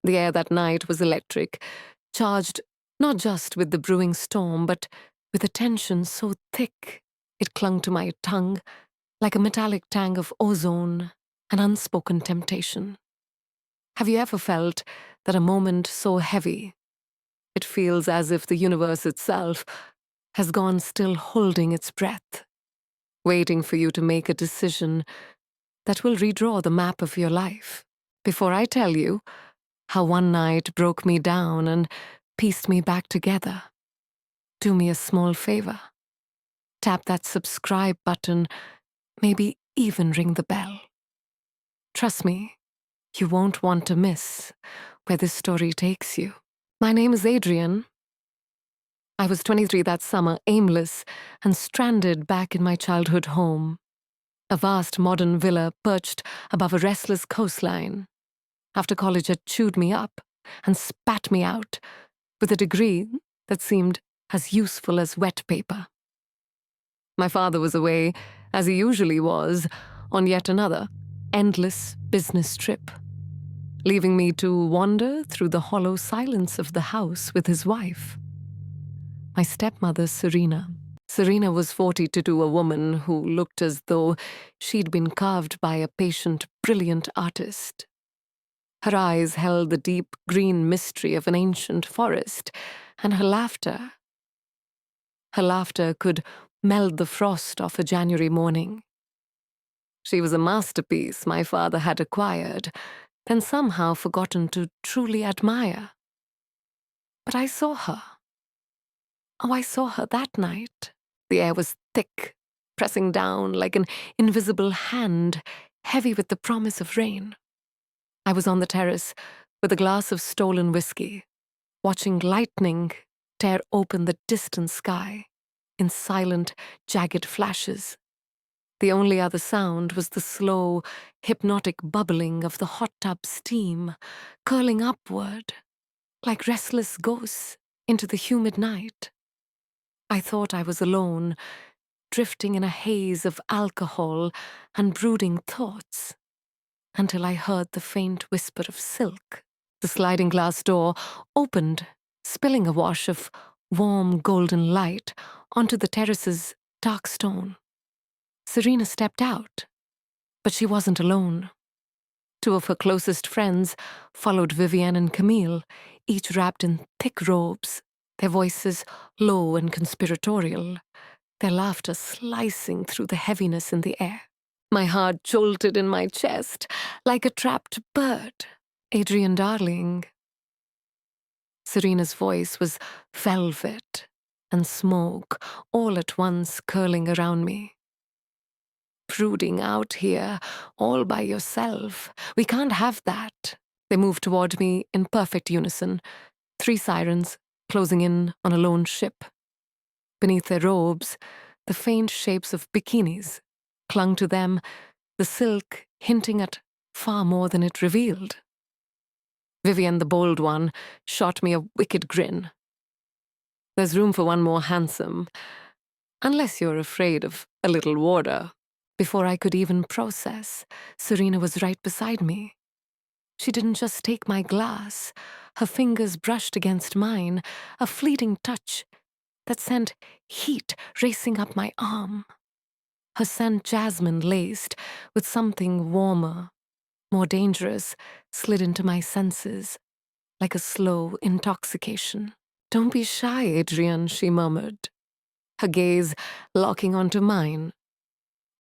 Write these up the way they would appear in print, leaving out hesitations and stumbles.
The air that night was electric, charged not just with the brewing storm, but with a tension so thick it clung to my tongue like a metallic tang of ozone, an unspoken temptation. Have you ever felt that a moment so heavy, it feels as if the universe itself has gone still holding its breath, waiting for you to make a decision that will redraw the map of your life? Before I tell you how one night broke me down and pieced me back together, do me a small favor. Tap that subscribe button, maybe even ring the bell. Trust me, you won't want to miss where this story takes you. My name is Adrian. I was 23 that summer, aimless and stranded back in my childhood home, a vast modern villa perched above a restless coastline. After college had chewed me up and spat me out with a degree that seemed as useful as wet paper. My father was away, as he usually was, on yet another endless business trip, leaving me to wander through the hollow silence of the house with his wife, my stepmother, Serena. Serena was 42, a woman who looked as though she'd been carved by a patient, brilliant artist. Her eyes held the deep green mystery of an ancient forest, and her laughter could meld the frost off a January morning. She was a masterpiece my father had acquired, then somehow forgotten to truly admire. But I saw her. Oh, I saw her that night. The air was thick, pressing down like an invisible hand, heavy with the promise of rain. I was on the terrace with a glass of stolen whiskey, watching lightning tear open the distant sky in silent, jagged flashes. The only other sound was the slow, hypnotic bubbling of the hot tub steam, curling upward, like restless ghosts, into the humid night. I thought I was alone, drifting in a haze of alcohol and brooding thoughts, until I heard the faint whisper of silk. The sliding glass door opened, spilling a wash of warm golden light onto the terrace's dark stone. Serena stepped out, but she wasn't alone. Two of her closest friends followed Vivienne and Camille, each wrapped in thick robes, their voices low and conspiratorial, their laughter slicing through the heaviness in the air. My heart jolted in my chest like a trapped bird. Adrian, darling. Serena's voice was velvet and smoke all at once curling around me. Brooding out here all by yourself. We can't have that. They moved toward me in perfect unison, 3 sirens closing in on a lone ship. Beneath their robes, the faint shapes of bikinis clung to them, the silk hinting at far more than it revealed. Vivienne, the bold one, shot me a wicked grin. There's room for one more handsome, unless you're afraid of a little water. Before I could even process, Serena was right beside me. She didn't just take my glass. Her fingers brushed against mine, a fleeting touch that sent heat racing up my arm. Her scent, jasmine laced with something warmer, more dangerous, slid into my senses like a slow intoxication. "Don't be shy, Adrian," she murmured, her gaze locking onto mine.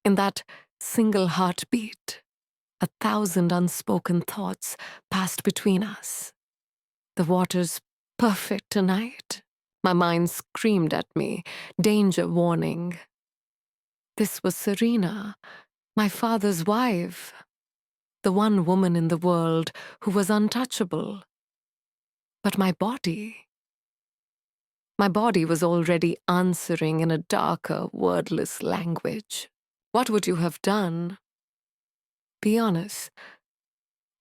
In that single heartbeat, 1,000 unspoken thoughts passed between us. The water's perfect tonight. My mind screamed at me, danger warning. This was Serena, my father's wife, the one woman in the world who was untouchable. But my body was already answering in a darker, wordless language. What would you have done? Be honest.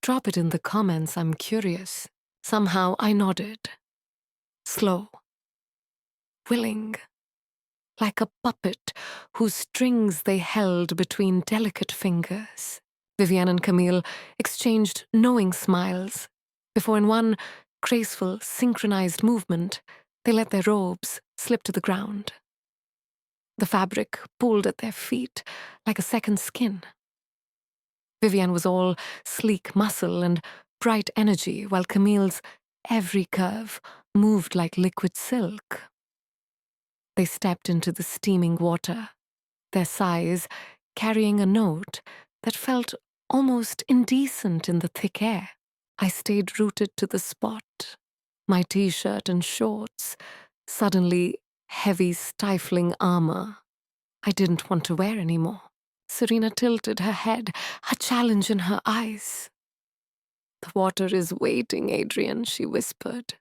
Drop it in the comments, I'm curious. Somehow I nodded. Slow. Willing. Like a puppet whose strings they held between delicate fingers. Vivienne and Camille exchanged knowing smiles before in one graceful, synchronized movement, they let their robes slip to the ground. The fabric pulled at their feet like a second skin. Vivian was all sleek muscle and bright energy, while Camille's every curve moved like liquid silk. They stepped into the steaming water, their sighs carrying a note that felt almost indecent in the thick air. I stayed rooted to the spot, my t-shirt and shorts, suddenly heavy, stifling armor I didn't want to wear anymore. Serena tilted her head, a challenge in her eyes. "The water is waiting, Adrian," she whispered.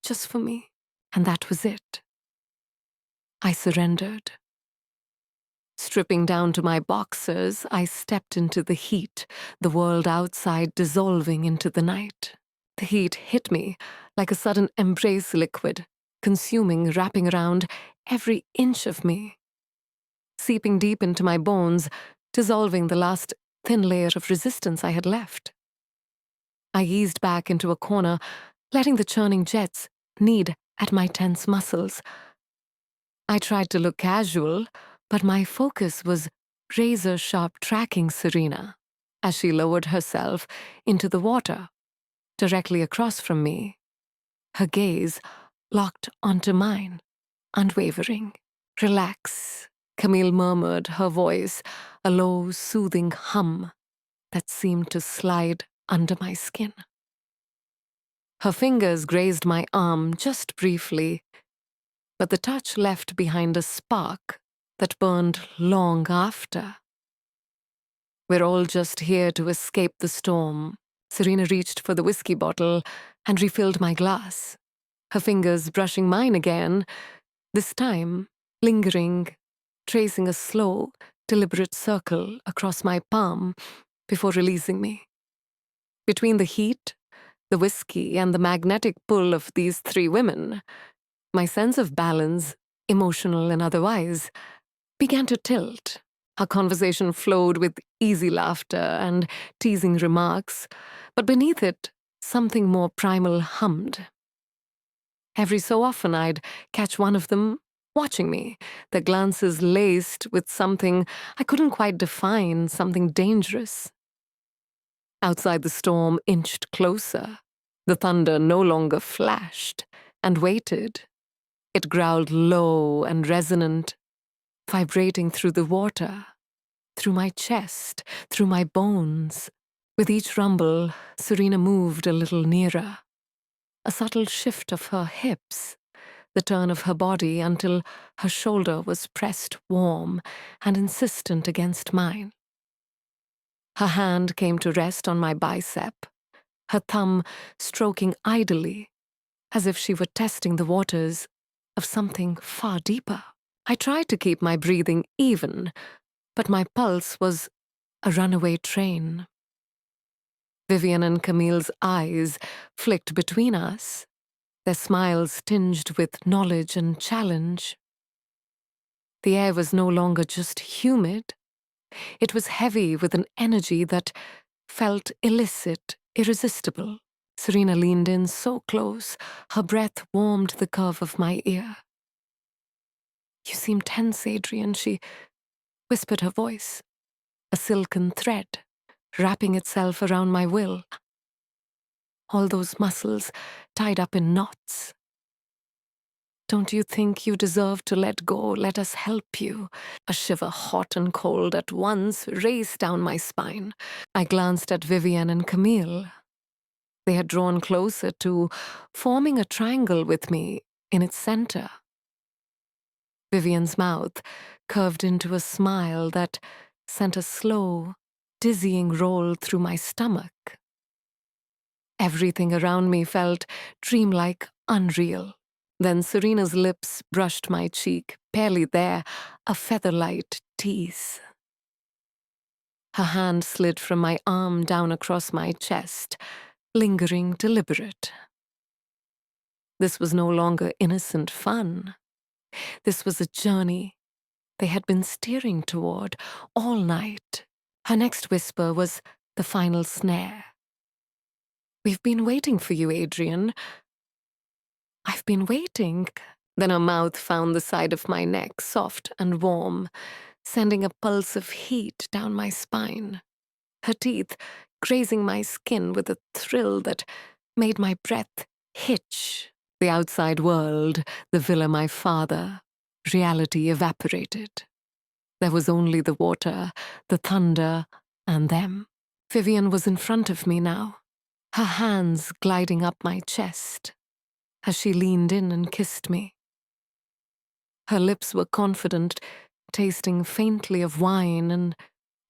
"Just for me." And that was it. I surrendered. Stripping down to my boxers, I stepped into the heat, the world outside dissolving into the night. The heat hit me like a sudden embrace liquid, consuming, wrapping around every inch of me, seeping deep into my bones, dissolving the last thin layer of resistance I had left. I eased back into a corner, letting the churning jets knead at my tense muscles. I tried to look casual, but my focus was razor-sharp tracking Serena as she lowered herself into the water, directly across from me, her gaze locked onto mine, unwavering. "Relax," Camille murmured, her voice a low, soothing hum that seemed to slide under my skin. Her fingers grazed my arm just briefly, but the touch left behind a spark that burned long after. "We're all just here to escape the storm." Serena reached for the whiskey bottle and refilled my glass, her fingers brushing mine again, this time lingering, tracing a slow, deliberate circle across my palm before releasing me. Between the heat, the whiskey, and the magnetic pull of these three women, my sense of balance, emotional and otherwise, began to tilt. Our conversation flowed with easy laughter and teasing remarks, but beneath it, something more primal hummed. Every so often I'd catch one of them watching me, their glances laced with something I couldn't quite define, something dangerous. Outside, the storm inched closer. The thunder no longer flashed and waited. It growled low and resonant, vibrating through the water, through my chest, through my bones. With each rumble, Serena moved a little nearer. A subtle shift of her hips, the turn of her body until her shoulder was pressed warm and insistent against mine. Her hand came to rest on my bicep, her thumb stroking idly, as if she were testing the waters of something far deeper. I tried to keep my breathing even, but my pulse was a runaway train. Vivian and Camille's eyes flicked between us, their smiles tinged with knowledge and challenge. The air was no longer just humid. It was heavy with an energy that felt illicit, irresistible. Serena leaned in so close, her breath warmed the curve of my ear. "You seem tense, Adrian," she whispered, her voice, a silken thread, wrapping itself around my will. All those muscles tied up in knots. "Don't you think you deserve to let go? Let us help you." A shiver, hot and cold at once, raced down my spine. I glanced at Vivian and Camille. They had drawn closer to forming a triangle with me in its center. Vivian's mouth curved into a smile that sent a slow, dizzying roll through my stomach. Everything around me felt dreamlike, unreal. Then Serena's lips brushed my cheek, barely there, a feather-light tease. Her hand slid from my arm down across my chest, lingering, deliberate. This was no longer innocent fun. This was a journey they had been steering toward all night. Her next whisper was the final snare. We've been waiting for you, Adrian. I've been waiting. Then her mouth found the side of my neck, soft and warm, sending a pulse of heat down my spine. Her teeth grazing my skin with a thrill that made my breath hitch. The outside world, the villa my father, reality evaporated. There was only the water, the thunder, and them. Vivian was in front of me now, her hands gliding up my chest as she leaned in and kissed me. Her lips were confident, tasting faintly of wine and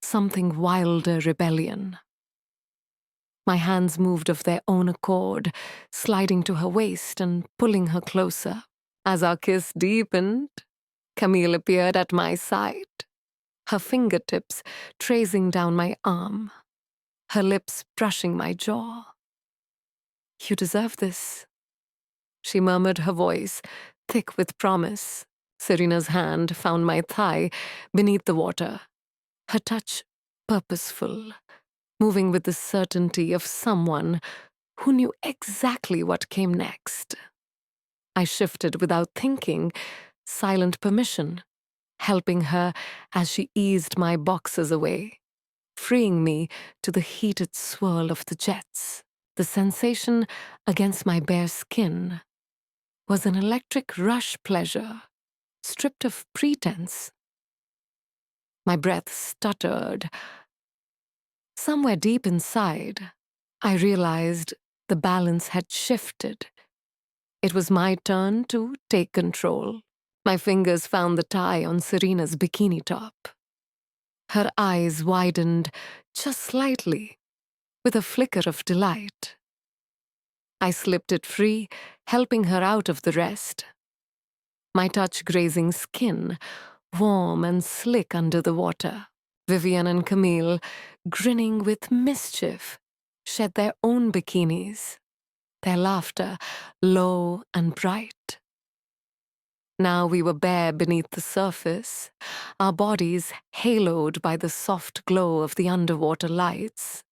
something wilder rebellion. My hands moved of their own accord, sliding to her waist and pulling her closer. As our kiss deepened, Camille appeared at my side, her fingertips tracing down my arm, her lips brushing my jaw. "You deserve this," she murmured, her voice thick with promise. Serena's hand found my thigh beneath the water, her touch purposeful, moving with the certainty of someone who knew exactly what came next. I shifted without thinking, silent permission, helping her as she eased my boxes away, freeing me to the heated swirl of the jets. The sensation against my bare skin was an electric rush pleasure, stripped of pretense. My breath stuttered. Somewhere deep inside, I realized the balance had shifted. It was my turn to take control. My fingers found the tie on Serena's bikini top. Her eyes widened just slightly, with a flicker of delight. I slipped it free, helping her out of the rest. My touch grazing skin, warm and slick under the water. Vivian and Camille, grinning with mischief, shed their own bikinis, their laughter low and bright. Now we were bare beneath the surface, our bodies haloed by the soft glow of the underwater lights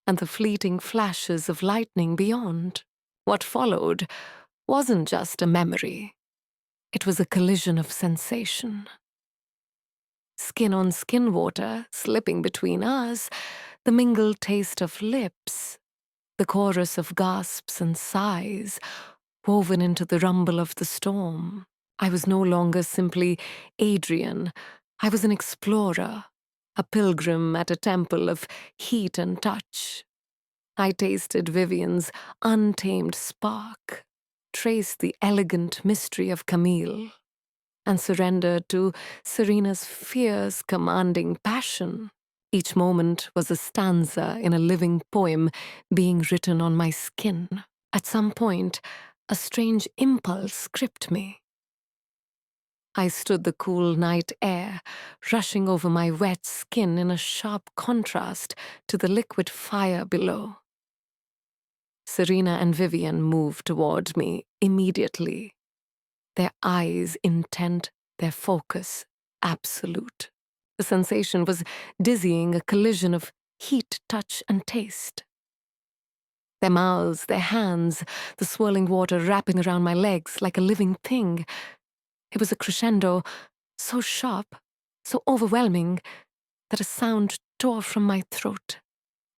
and the fleeting flashes of lightning beyond. What followed wasn't just a memory. It was a collision of sensation. Skin-on-skin water slipping between us, the mingled taste of lips, the chorus of gasps and sighs woven into the rumble of the storm. I was no longer simply Adrian. I was an explorer, a pilgrim at a temple of heat and touch. I tasted Vivian's untamed spark, traced the elegant mystery of Camille, and surrendered to Serena's fierce, commanding passion. Each moment was a stanza in a living poem being written on my skin. At some point, a strange impulse gripped me. I stood the cool night air, rushing over my wet skin in a sharp contrast to the liquid fire below. Serena and Vivian moved toward me immediately, their eyes intent, their focus absolute. The sensation was dizzying, a collision of heat, touch, and taste. Their mouths, their hands, the swirling water wrapping around my legs like a living thing. It was a crescendo so sharp, so overwhelming, that a sound tore from my throat,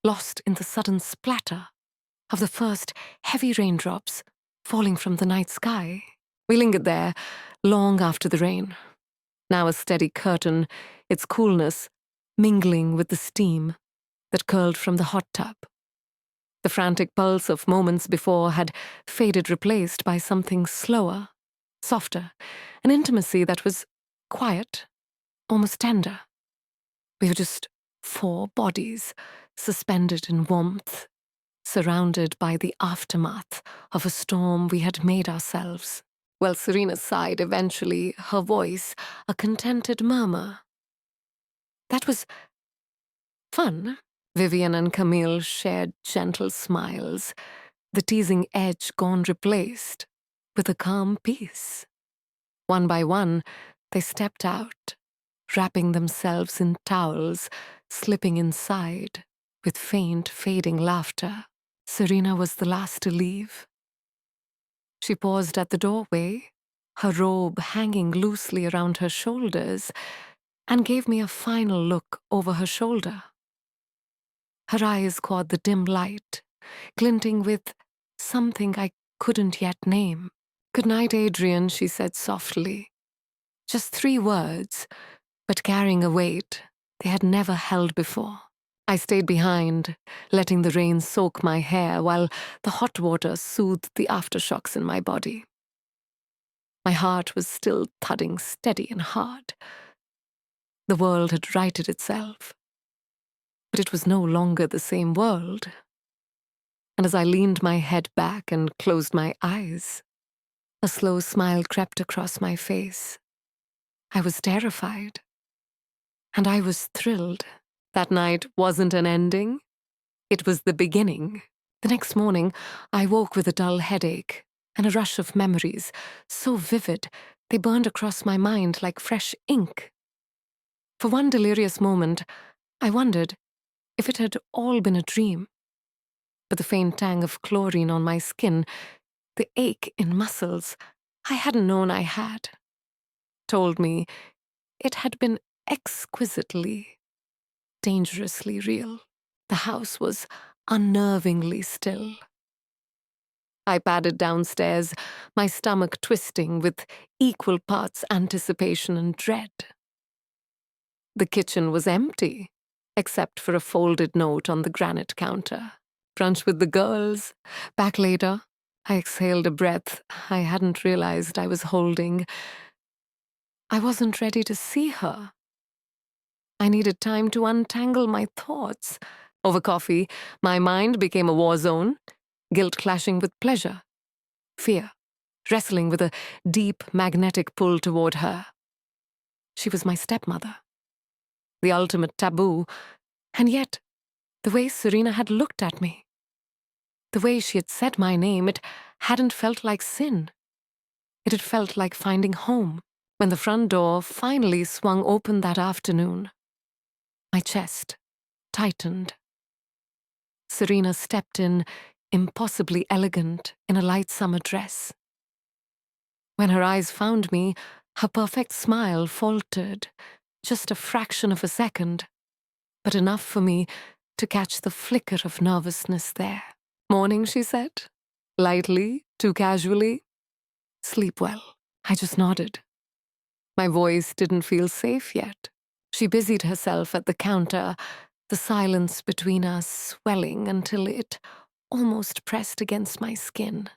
lost in the sudden splatter of the first heavy raindrops falling from the night sky. We lingered there long after the rain, now a steady curtain, its coolness mingling with the steam that curled from the hot tub. The frantic pulse of moments before had faded, replaced by something slower, softer, an intimacy that was quiet, almost tender. We were just 4 bodies suspended in warmth, surrounded by the aftermath of a storm we had made ourselves. Well, Serena sighed eventually, her voice a contented murmur. That was fun. Vivian and Camille shared gentle smiles, the teasing edge gone replaced with a calm peace. One by one, they stepped out, wrapping themselves in towels, slipping inside with faint, fading laughter. Serena was the last to leave. She paused at the doorway, her robe hanging loosely around her shoulders, and gave me a final look over her shoulder. Her eyes caught the dim light, glinting with something I couldn't yet name. "Good night, Adrian," she said softly. Just 3 words, but carrying a weight they had never held before. I stayed behind, letting the rain soak my hair while the hot water soothed the aftershocks in my body. My heart was still thudding steady and hard. The world had righted itself, but it was no longer the same world. And as I leaned my head back and closed my eyes, a slow smile crept across my face. I was terrified, and I was thrilled. That night wasn't an ending. It was the beginning. The next morning, I woke with a dull headache and a rush of memories, so vivid they burned across my mind like fresh ink. For one delirious moment, I wondered if it had all been a dream. But the faint tang of chlorine on my skin, the ache in muscles I hadn't known I had, told me it had been exquisitely, dangerously real. The house was unnervingly still. I padded downstairs, my stomach twisting with equal parts anticipation and dread. The kitchen was empty, except for a folded note on the granite counter. "Brunch with the girls. Back later." I exhaled a breath I hadn't realized I was holding. I wasn't ready to see her. I needed time to untangle my thoughts. Over coffee, my mind became a war zone, guilt clashing with pleasure, fear wrestling with a deep magnetic pull toward her. She was my stepmother, the ultimate taboo, and yet the way Serena had looked at me, the way she had said my name, it hadn't felt like sin. It had felt like finding home. When the front door finally swung open that afternoon, my chest tightened. Serena stepped in, impossibly elegant, in a light summer dress. When her eyes found me, her perfect smile faltered, just a fraction of a second, but enough for me to catch the flicker of nervousness there. "Morning," she said, lightly, too casually. "Sleep well." I just nodded. My voice didn't feel safe yet. She busied herself at the counter, the silence between us swelling until it almost pressed against my skin.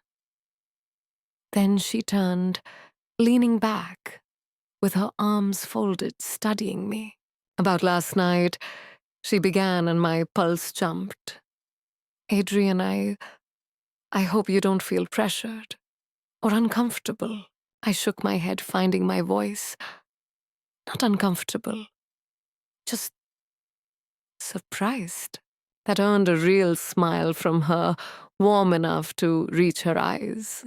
Then she turned, leaning back, with her arms folded, studying me. "About last night," she began, and my pulse jumped. "Adrian, I hope you don't feel pressured or uncomfortable." I shook my head, finding my voice. "Not uncomfortable, just surprised." That earned a real smile from her, warm enough to reach her eyes.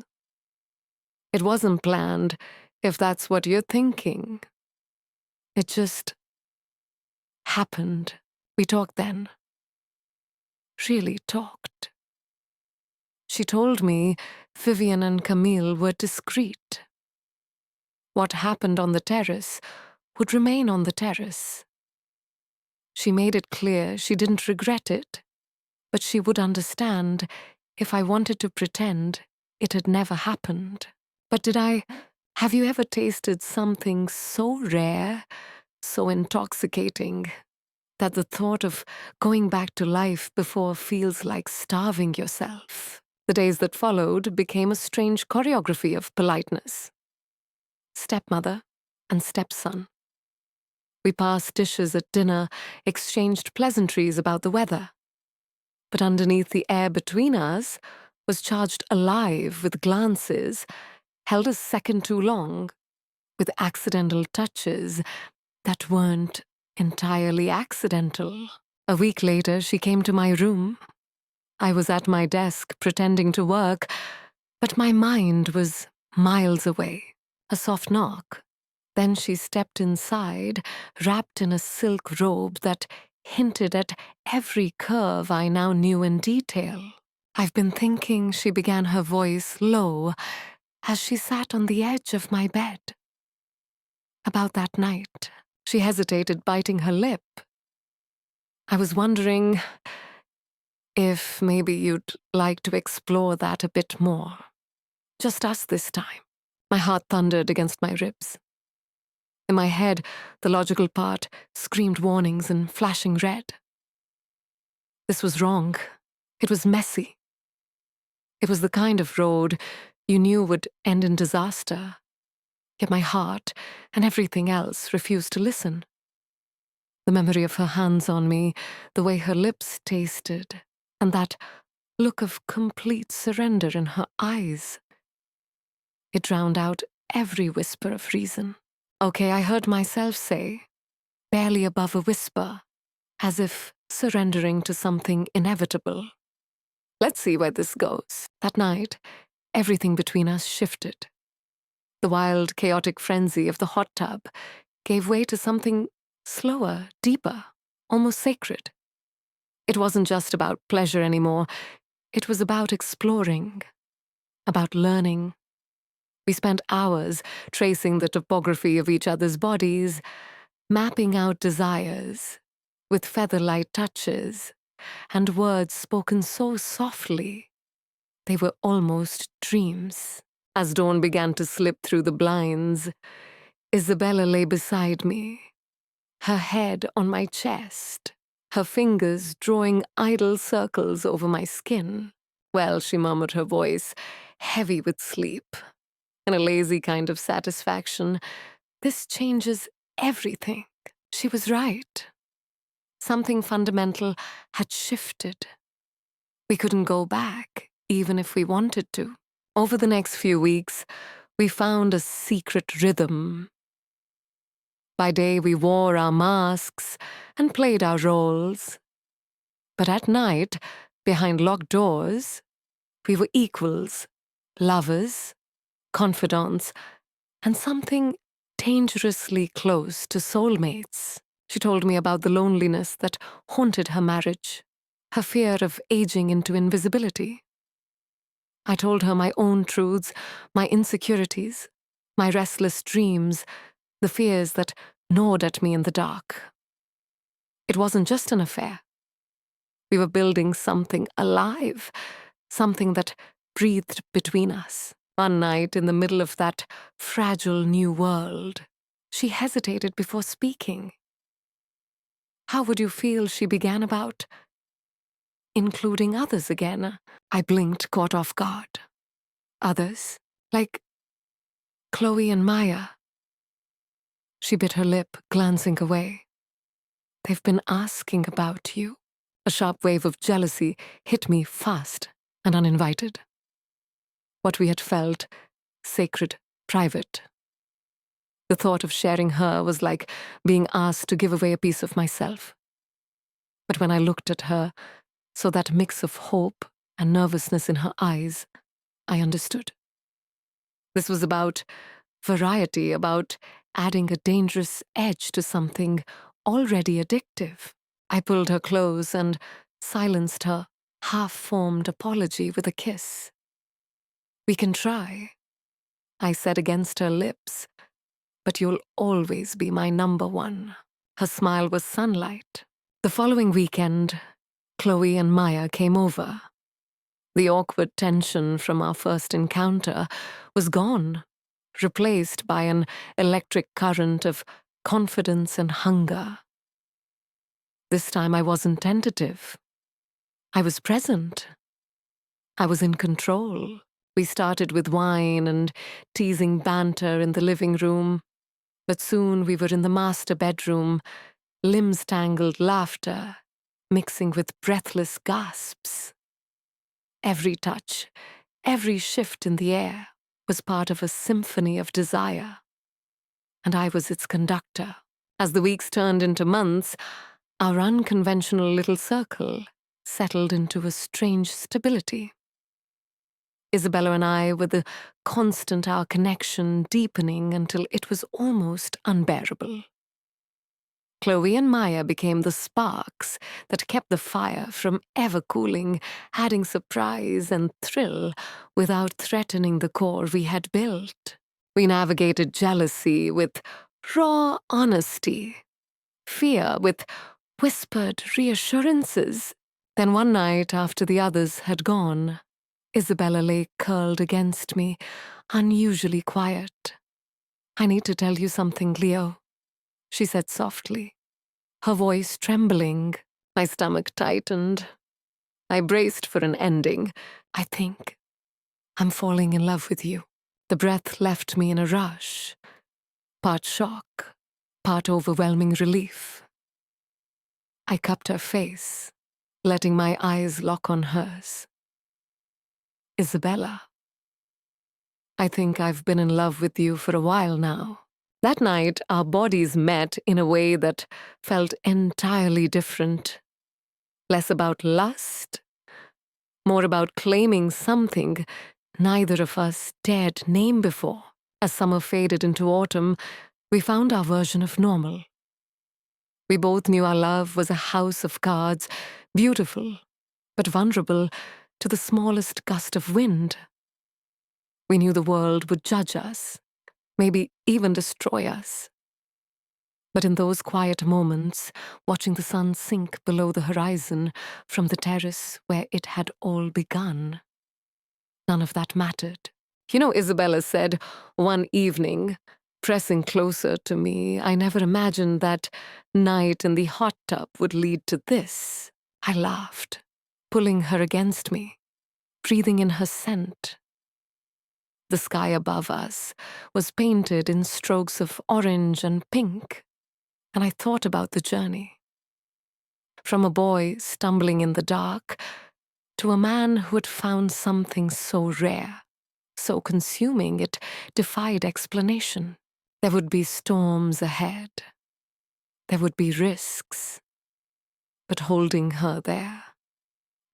"It wasn't planned, if that's what you're thinking. It just happened." We talked then. Really talked. She told me Vivian and Camille were discreet. What happened on the terrace would remain on the terrace. She made it clear she didn't regret it, but she would understand if I wanted to pretend it had never happened. But have you ever tasted something so rare, so intoxicating, that the thought of going back to life before feels like starving yourself? The days that followed became a strange choreography of politeness. Stepmother and stepson. We passed dishes at dinner, exchanged pleasantries about the weather. But underneath the air between us was charged alive with glances, held a second too long, with accidental touches that weren't entirely accidental. A week later, she came to my room. I was at my desk pretending to work, but my mind was miles away. A soft knock. Then she stepped inside, wrapped in a silk robe that hinted at every curve I now knew in detail. I've been thinking, she began, her voice low, as she sat on the edge of my bed. About that night. She hesitated, biting her lip. I was wondering if maybe you'd like to explore that a bit more. Just us this time. My heart thundered against my ribs. In my head, the logical part screamed warnings in flashing red. This was wrong. It was messy. It was the kind of road you knew would end in disaster. Yet my heart and everything else refused to listen. The memory of her hands on me, the way her lips tasted, and that look of complete surrender in her eyes. It drowned out every whisper of reason. Okay, I heard myself say, barely above a whisper, as if surrendering to something inevitable. Let's see where this goes. That night, everything between us shifted. The wild, chaotic frenzy of the hot tub gave way to something slower, deeper, almost sacred. It wasn't just about pleasure anymore. It was about exploring, about learning. We spent hours tracing the topography of each other's bodies, mapping out desires, with feather-light touches, and words spoken so softly, they were almost dreams. As dawn began to slip through the blinds, Isabella lay beside me, her head on my chest, her fingers drawing idle circles over my skin. Well, she murmured, her voice heavy with sleep, and a lazy kind of satisfaction. This changes everything. She was right. Something fundamental had shifted. We couldn't go back, even if we wanted to. Over the next few weeks, we found a secret rhythm. By day, we wore our masks and played our roles. But at night, behind locked doors, we were equals, lovers, confidants, and something dangerously close to soulmates. She told me about the loneliness that haunted her marriage, her fear of aging into invisibility. I told her my own truths, my insecurities, my restless dreams, the fears that gnawed at me in the dark. It wasn't just an affair. We were building something alive, something that breathed between us. One night, in the middle of that fragile new world, she hesitated before speaking. How would you feel, she began, about including others again? I blinked, caught off guard. Others? Like Chloe and Maya? She bit her lip, glancing away. They've been asking about you. A sharp wave of jealousy hit me fast and uninvited. What we had felt, sacred, private. The thought of sharing her was like being asked to give away a piece of myself. But when I looked at her, saw that mix of hope and nervousness in her eyes, I understood. This was about variety, about adding a dangerous edge to something already addictive. I pulled her close and silenced her half-formed apology with a kiss. We can try, I said against her lips, but you'll always be my number one. Her smile was sunlight. The following weekend, Chloe and Maya came over. The awkward tension from our first encounter was gone, replaced by an electric current of confidence and hunger. This time I wasn't tentative. I was present. I was in control. We started with wine and teasing banter in the living room, but soon we were in the master bedroom, limbs-tangled laughter, mixing with breathless gasps. Every touch, every shift in the air was part of a symphony of desire, and I was its conductor. As the weeks turned into months, our unconventional little circle settled into a strange stability. Isabella and I were the constant, our connection deepening until it was almost unbearable. Chloe and Maya became the sparks that kept the fire from ever cooling, adding surprise and thrill without threatening the core we had built. We navigated jealousy with raw honesty, fear with whispered reassurances. Then one night after the others had gone, Isabella lay curled against me, unusually quiet. "I need to tell you something, Leo," she said softly, her voice trembling. My stomach tightened. I braced for an ending. "I think I'm falling in love with you." The breath left me in a rush, part shock, part overwhelming relief. I cupped her face, letting my eyes lock on hers. "Isabella, I think I've been in love with you for a while now." That night, our bodies met in a way that felt entirely different. Less about lust, more about claiming something neither of us dared name before. As summer faded into autumn, we found our version of normal. We both knew our love was a house of cards, beautiful, but vulnerable to the smallest gust of wind. We knew the world would judge us, maybe even destroy us. But in those quiet moments, watching the sun sink below the horizon from the terrace where it had all begun, none of that mattered. Isabella said one evening, pressing closer to me, "I never imagined that night in the hot tub would lead to this." I laughed, pulling her against me, breathing in her scent. The sky above us was painted in strokes of orange and pink, and I thought about the journey. From a boy stumbling in the dark to a man who had found something so rare, so consuming it defied explanation. There would be storms ahead. There would be risks. But holding her there,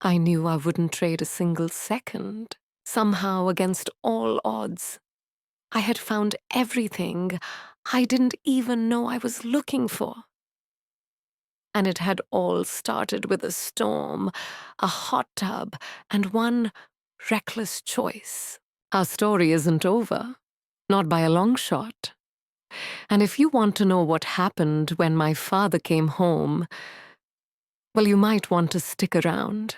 I knew I wouldn't trade a single second. Somehow, against all odds, I had found everything I didn't even know I was looking for. And it had all started with a storm, a hot tub, and one reckless choice. Our story isn't over, not by a long shot. And if you want to know what happened when my father came home, well, you might want to stick around.